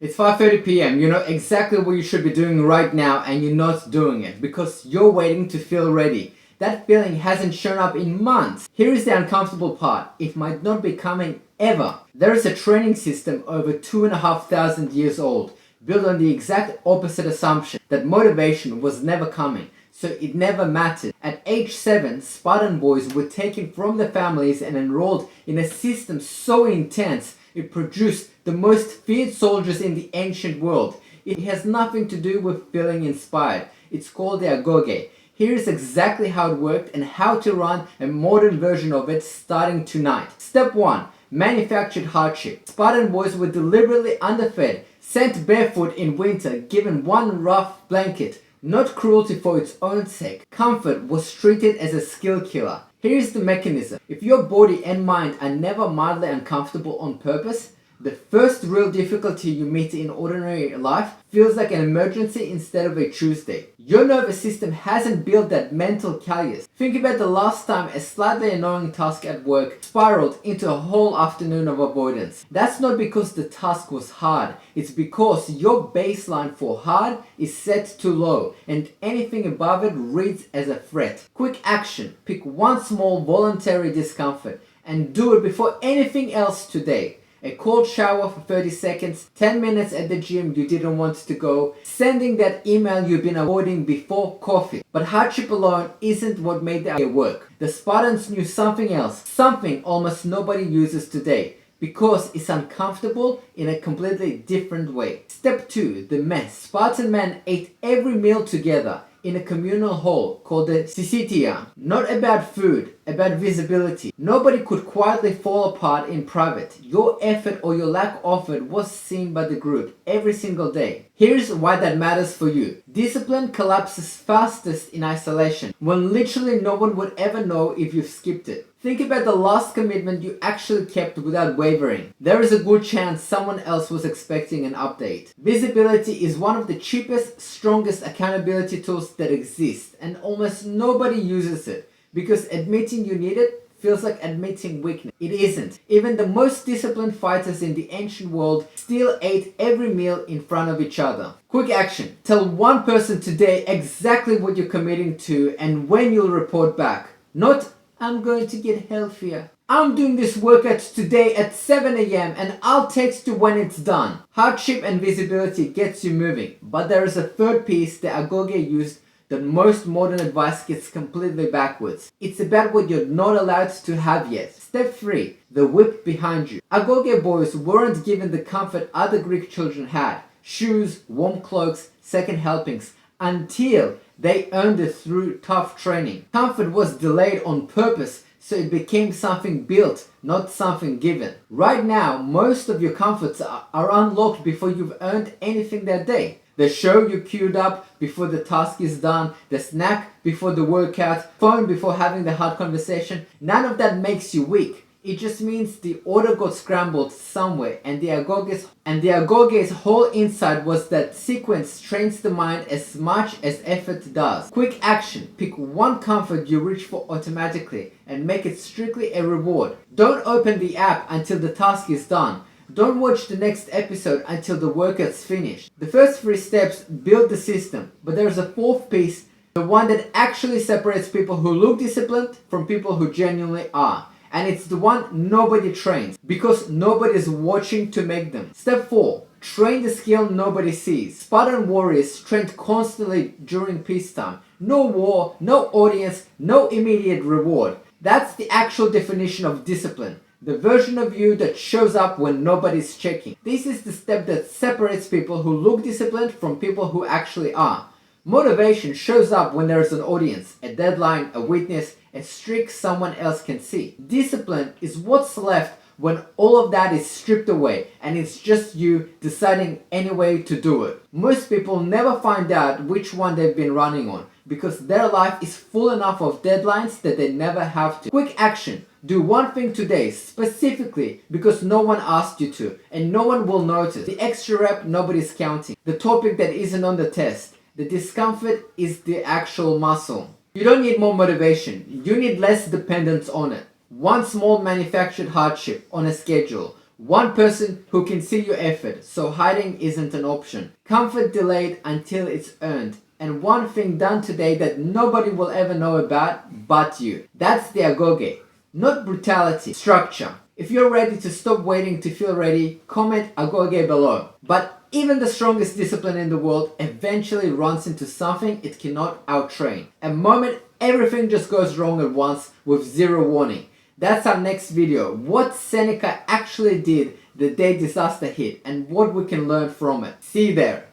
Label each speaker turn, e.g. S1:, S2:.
S1: It's 5:30 p.m. You know exactly what you should be doing right now and you're not doing it because you're waiting to feel ready. That feeling hasn't shown up in months. Here is the uncomfortable part. It might not be coming ever. There is a training system over 2,500 years old, built on the exact opposite assumption that motivation was never coming, so it never mattered. At age 7, Spartan boys were taken from their families and enrolled in a system so intense it produced the most feared soldiers in the ancient world. It has nothing to do with feeling inspired. It's called the Agoge. Here is exactly how it worked and how to run a modern version of it starting tonight. Step 1. Manufactured hardship. Spartan boys were deliberately underfed, sent barefoot in winter, given one rough blanket. Not cruelty for its own sake. Comfort was treated as a skill killer. Here's the mechanism. If your body and mind are never mildly uncomfortable on purpose, the first real difficulty you meet in ordinary life feels like an emergency instead of a Tuesday. Your nervous system hasn't built that mental callus. Think about the last time a slightly annoying task at work spiraled into a whole afternoon of avoidance. That's not because the task was hard. It's because your baseline for hard is set too low and anything above it reads as a threat. Quick action. Pick one small voluntary discomfort and do it before anything else today. A cold shower for 30 seconds, 10 minutes at the gym you didn't want to go, sending that email you've been avoiding before coffee. But hardship alone isn't what made the idea work. The Spartans knew something else, something almost nobody uses today, because it's uncomfortable in a completely different way. Step 2. The mess. Spartan men ate every meal together in a communal hall called the Syssitia. Not about food, about visibility. Nobody could quietly fall apart in private. Your effort or your lack of it was seen by the group every single day. Here's why that matters for you. Discipline collapses fastest in isolation, when literally no one would ever know if you've skipped it. Think about the last commitment you actually kept without wavering. There is a good chance someone else was expecting an update. Visibility is one of the cheapest, strongest accountability tools that exist, and almost nobody uses it because admitting you need it feels like admitting weakness. It isn't. Even the most disciplined fighters in the ancient world still ate every meal in front of each other. Quick action. Tell one person today exactly what you're committing to and when you'll report back. Not, I'm going to get healthier. I'm doing this workout today at 7 a.m. and I'll text you when it's done. Hardship and visibility gets you moving. But there is a third piece the Agoge used that most modern advice gets completely backwards. It's about what you're not allowed to have yet. Step 3. The whip behind you. Agoge boys weren't given the comfort other Greek children had. Shoes, warm cloaks, second helpings. Until they earned it through tough training. Comfort was delayed on purpose, so it became something built, not something given. Right now, most of your comforts are unlocked before you've earned anything that day. The show you queued up before the task is done, the snack before the workout, phone before having the hard conversation. None of that makes you weak. It just means the order got scrambled somewhere, and the Agoge's whole insight was that sequence trains the mind as much as effort does. Quick action. Pick one comfort you reach for automatically and make it strictly a reward. Don't open the app until the task is done. Don't watch the next episode until the workout's finished. The first 3 steps build the system, but there's a fourth piece, the one that actually separates people who look disciplined from people who genuinely are. And it's the one nobody trains, because nobody's watching to make them. Step 4. Train the skill nobody sees. Spartan warriors trained constantly during peacetime. No war, no audience, no immediate reward. That's the actual definition of discipline. The version of you that shows up when nobody's checking. This is the step that separates people who look disciplined from people who actually are. Motivation shows up when there is an audience, a deadline, a witness, a streak someone else can see. Discipline is what's left when all of that is stripped away and it's just you deciding any way to do it. Most people never find out which one they've been running on because their life is full enough of deadlines that they never have to. Quick action. Do one thing today, specifically because no one asked you to, and no one will notice. The extra rep nobody's counting. The topic that isn't on the test. The discomfort is the actual muscle. You don't need more motivation. You need less dependence on it. One small manufactured hardship on a schedule. One person who can see your effort, so hiding isn't an option. Comfort delayed until it's earned. And one thing done today that nobody will ever know about but you. That's the Agoge. Not brutality, structure. If you're ready to stop waiting to feel ready, comment Agoge below. But even the strongest discipline in the world eventually runs into something it cannot outtrain. A moment everything just goes wrong at once with zero warning. That's our next video. What Seneca actually did the day disaster hit and what we can learn from it. See you there.